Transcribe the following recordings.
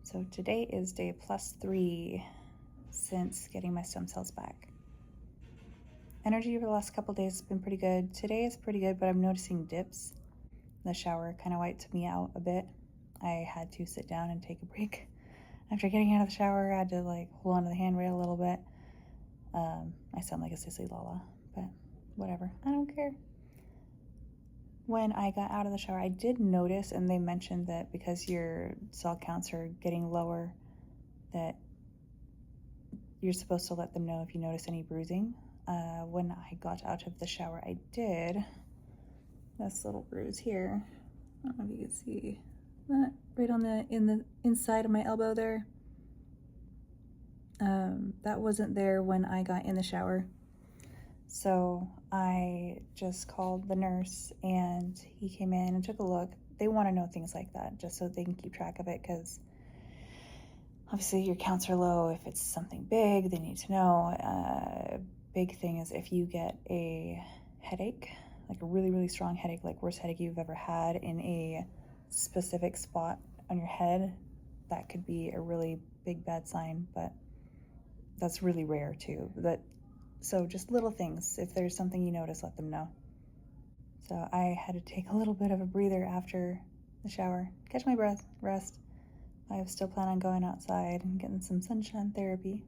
So today is day +3 since getting my stem cells back. Energy over the last couple days has been pretty good. Today is pretty good, but I'm noticing dips. The shower kind of wiped me out a bit. I had to sit down and take a break. After getting out of the shower, I had to hold onto the handrail a little bit. I sound like a sissy Lala, but whatever, I don't care. When I got out of the shower, I did notice, and they mentioned that because your cell counts are getting lower, that you're supposed to let them know if you notice any bruising. When I got out of the shower, I did. This little bruise here, I don't know if you can see that, right on the inside of my elbow there. That wasn't there when I got in the shower. So I just called the nurse and he came in and took a look. They want to know things like that just so they can keep track of it, because obviously your counts are low. If it's something big, they need to know. Big thing is if you get a headache, like a really, really strong headache, like worst headache you've ever had in a specific spot on your head, that could be a really big bad sign, but that's really rare too. So just little things. If there's something you notice, let them know. So I had to take a little bit of a breather after the shower, catch my breath, rest. I still plan on going outside and getting some sunshine therapy.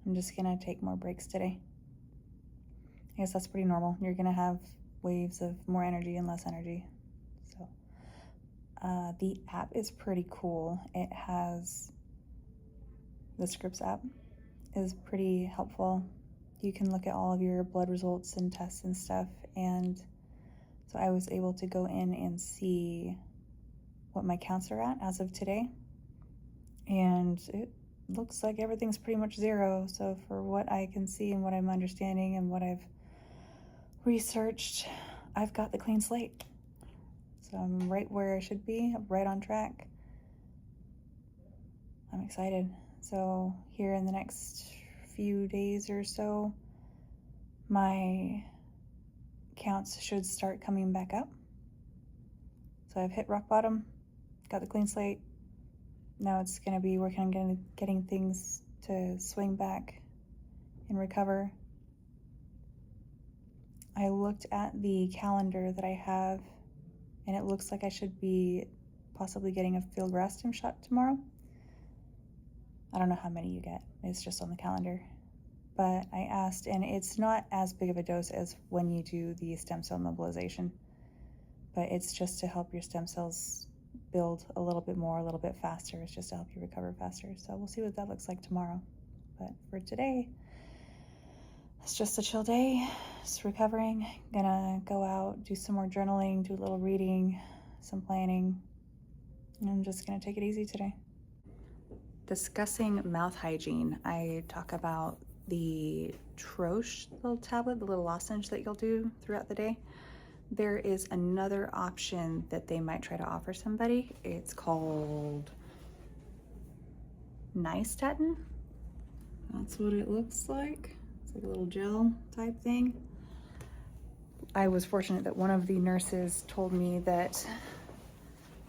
I'm just gonna take more breaks today. I guess that's pretty normal. You're gonna have waves of more energy and less energy. So the app is pretty cool. It has the Scripts app is pretty helpful. You can look at all of your blood results and tests and stuff, and so I was able to go in and see what my counts are at as of today, and it looks like everything's pretty much zero. So for what I can see and what I'm understanding and what I've researched, I've got the clean slate. So I'm right where I should be, right on track. I'm excited. So here in the next few days or so, my counts should start coming back up. So I've hit rock bottom, got the clean slate. Now it's going to be working on getting things to swing back and recover. I looked at the calendar that I have, and it looks like I should be possibly getting a Filgrastim shot tomorrow. I don't know how many you get. It's just on the calendar. But I asked, and it's not as big of a dose as when you do the stem cell mobilization, but it's just to help your stem cells build a little bit more, a little bit faster. It's just to help you recover faster. So we'll see what that looks like tomorrow. But for today, it's just a chill day, just recovering. Gonna go out, do some more journaling, do a little reading, some planning, and I'm just gonna take it easy today. Discussing mouth hygiene, I talk about the Troche little tablet, the little lozenge that you'll do throughout the day. There is another option that they might try to offer somebody. It's called Onystatin. That's what it looks like. It's like a little gel type thing. I was fortunate that one of the nurses told me that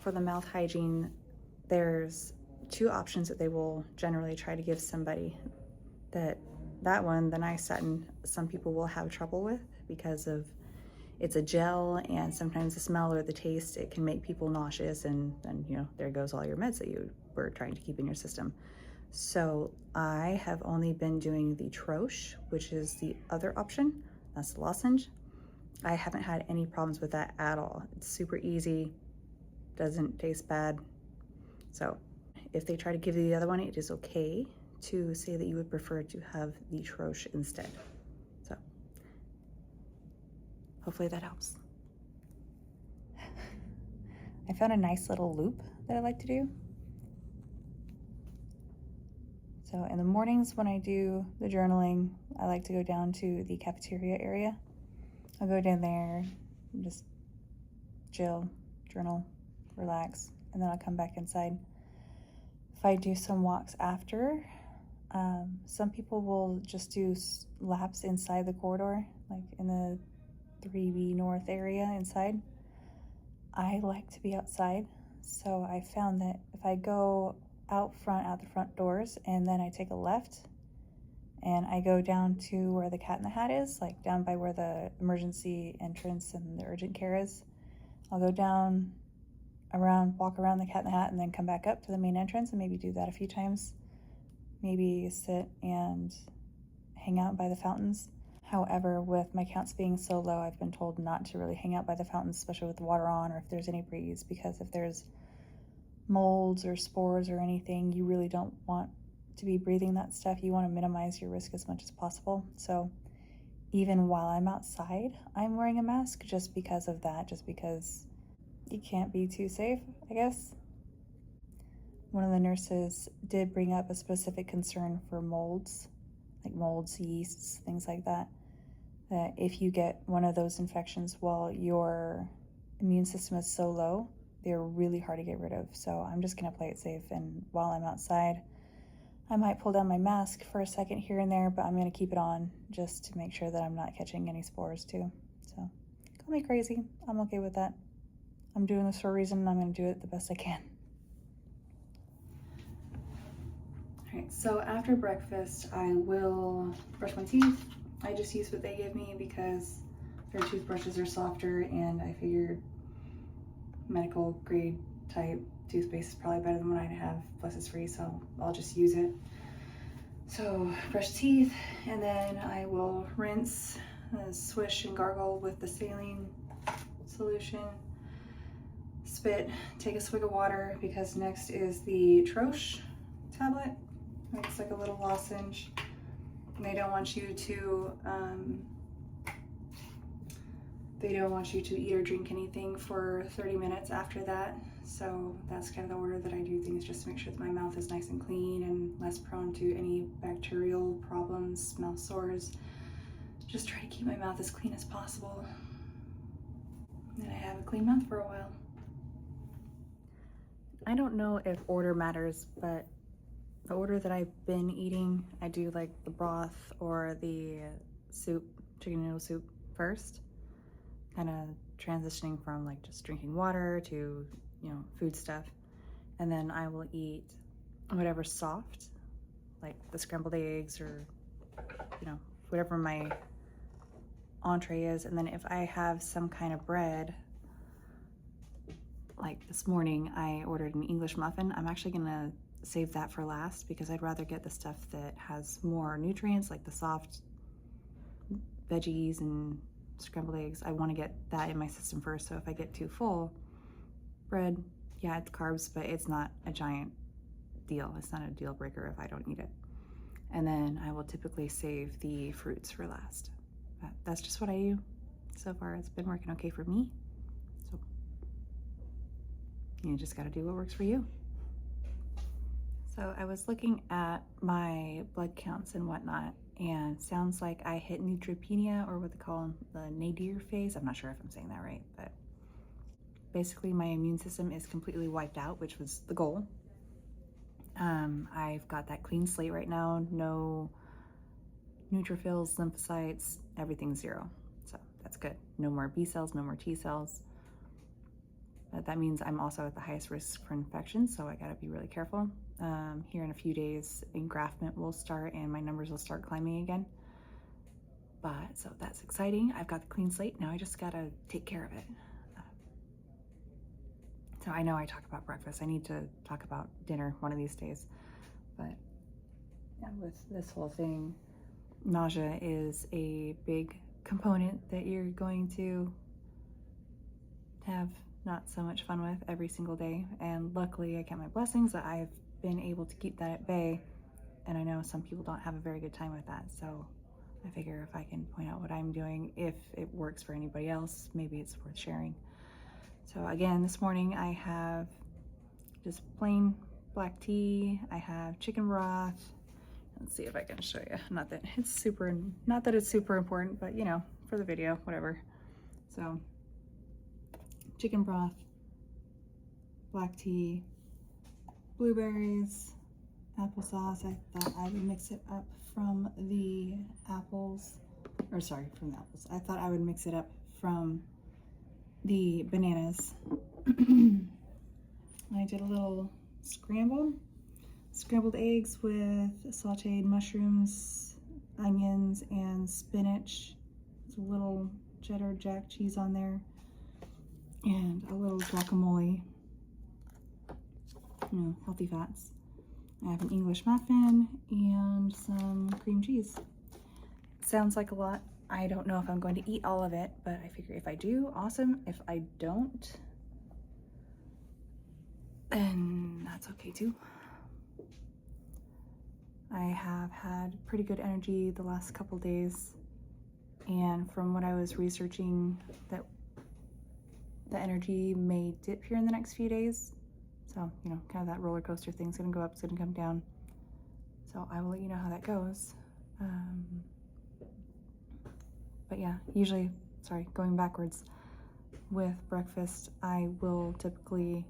for the mouth hygiene, there's 2 options that they will generally try to give somebody. That one, the Onystatin, some people will have trouble with because of it's a gel, and sometimes the smell or the taste, it can make people nauseous, and then there goes all your meds that you were trying to keep in your system. So I have only been doing the Troche, which is the other option. That's the lozenge. I haven't had any problems with that at all. It's super easy, doesn't taste bad. So if they try to give you the other one, it is okay to say that you would prefer to have the Troche instead. So hopefully that helps. I found a nice little loop that I like to do. So in the mornings when I do the journaling, I like to go down to the cafeteria area. I'll go down there and just chill, journal, relax, and then I'll come back inside. If I do some walks after, some people will just do laps inside the corridor, like in the 3B North area inside. I like to be outside, So I found that if I go out the front doors, and then I take a left and I go down to where the Cat in the Hat is, like down by where the emergency entrance and the urgent care is. I'll go down around, walk around the Cat in the Hat, and then come back up to the main entrance and maybe do that a few times. Maybe sit and hang out by the fountains. However, with my counts being so low, I've been told not to really hang out by the fountains, especially with the water on or if there's any breeze, because if there's molds or spores or anything, you really don't want to be breathing that stuff. You want to minimize your risk as much as possible. So even while I'm outside, I'm wearing a mask just because of that, just because you can't be too safe, I guess. One of the nurses did bring up a specific concern for molds, like molds, yeasts, things like that, that if you get one of those infections while your immune system is so low, they're really hard to get rid of. So I'm just gonna play it safe, and while I'm outside, I might pull down my mask for a second here and there, but I'm gonna keep it on just to make sure that I'm not catching any spores too. So call me crazy, I'm okay with that. I'm doing this for a reason, and I'm gonna do it the best I can. All right, so after breakfast, I will brush my teeth. I just use what they give me because their toothbrushes are softer, and I figured medical grade type toothpaste is probably better than what I have, plus it's free, so I'll just use it. So brush teeth, and then I will rinse, swish and gargle with the saline solution, spit, take a swig of water, because next is the Troche tablet. It's like a little lozenge. And they don't want you to eat or drink anything for 30 minutes after that. So that's kind of the order that I do things, just to make sure that my mouth is nice and clean and less prone to any bacterial problems, mouth sores. Just try to keep my mouth as clean as possible. And I have a clean mouth for a while. I don't know if order matters, but the order that I've been eating, I do like the broth or the soup, chicken noodle soup first, kind of transitioning from like just drinking water to, you know, food stuff. And then I will eat whatever's soft, like the scrambled eggs or, you know, whatever my entree is. And then if I have some kind of bread, like this morning I ordered an English muffin. I'm actually gonna save that for last because I'd rather get the stuff that has more nutrients, like the soft veggies and scrambled eggs. I want to get that in my system first. So if I get too full, bread, yeah, it's carbs, but it's not a giant deal. It's not a deal breaker if I don't eat it. And then I will typically save the fruits for last. But that's just what I do. So far it's been working okay for me. So you just got to do what works for you. So I was looking at my blood counts and whatnot, and sounds like I hit neutropenia, or what they call the nadir phase. I'm not sure if I'm saying that right, but basically my immune system is completely wiped out, which was the goal. I've got that clean slate right now, no neutrophils, lymphocytes, everything's zero. So that's good. No more B cells, no more T cells. But that means I'm also at the highest risk for infection, so I gotta be really careful. Here in a few days, engraftment will start and my numbers will start climbing again. But so that's exciting. I've got the clean slate. Now I just gotta take care of it. So I know I talk about breakfast. I need to talk about dinner one of these days. But yeah, with this whole thing, nausea is a big component that you're going to have not so much fun with every single day. And luckily I count my blessings that I've been able to keep that at bay. And I know some people don't have a very good time with that. So I figure if I can point out what I'm doing, if it works for anybody else, maybe it's worth sharing. So again, this morning I have just plain black tea. I have chicken broth. Let's see if I can show you. Not that it's super important, but you know, for the video, whatever. So chicken broth, black tea, blueberries, applesauce. I thought I would mix it up from the apples, or sorry, from the apples. I thought I would mix it up from the bananas. I did a little scrambled eggs with sauteed mushrooms, onions, and spinach. There's a little cheddar jack cheese on there, and a little guacamole, healthy fats. I have an English muffin and some cream cheese. Sounds like a lot. I don't know if I'm going to eat all of it, but I figure if I do, awesome. If I don't, then that's okay too. I have had pretty good energy the last couple days, and from what I was researching, that the energy may dip here in the next few days. So, kind of that roller coaster thing's gonna go up, it's gonna come down. So I will let you know how that goes. But yeah, usually, going backwards, with breakfast, I will typically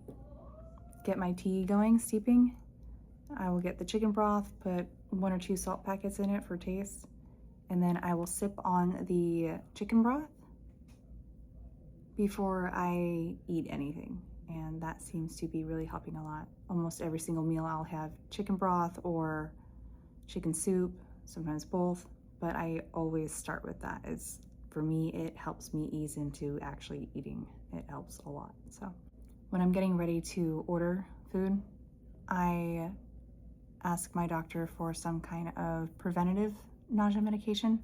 get my tea going, steeping. I will get the chicken broth, put 1 or 2 salt packets in it for taste, and then I will sip on the chicken broth before I eat anything. And that seems to be really helping a lot. Almost every single meal I'll have chicken broth or chicken soup, sometimes both, but I always start with that. For me, it helps me ease into actually eating. It helps a lot. So when I'm getting ready to order food, I ask my doctor for some kind of preventative nausea medication.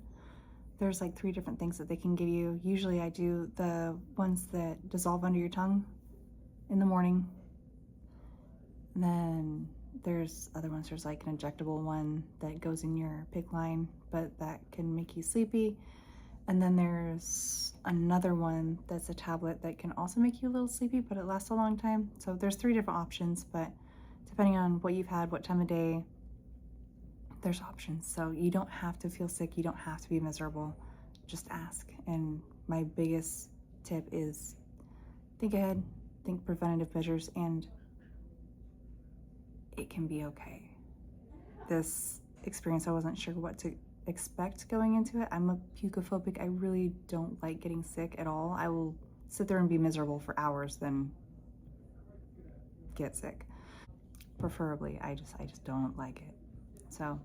There's like 3 different things that they can give you. Usually I do the ones that dissolve under your tongue in the morning. And then there's other ones. There's like an injectable one that goes in your PICC line, but that can make you sleepy. And then there's another one that's a tablet that can also make you a little sleepy, but it lasts a long time. So there's 3 different options, but depending on what you've had, what time of day, there's options. So you don't have to feel sick. You don't have to be miserable. Just ask. And my biggest tip is think ahead, think preventative measures, and it can be okay. This experience, I wasn't sure what to expect going into it. I'm a pukophobic. I really don't like getting sick at all. I will sit there and be miserable for hours, then get sick. Preferably, I just don't like it. So,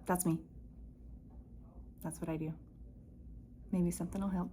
that's me. That's what I do. Maybe something will help.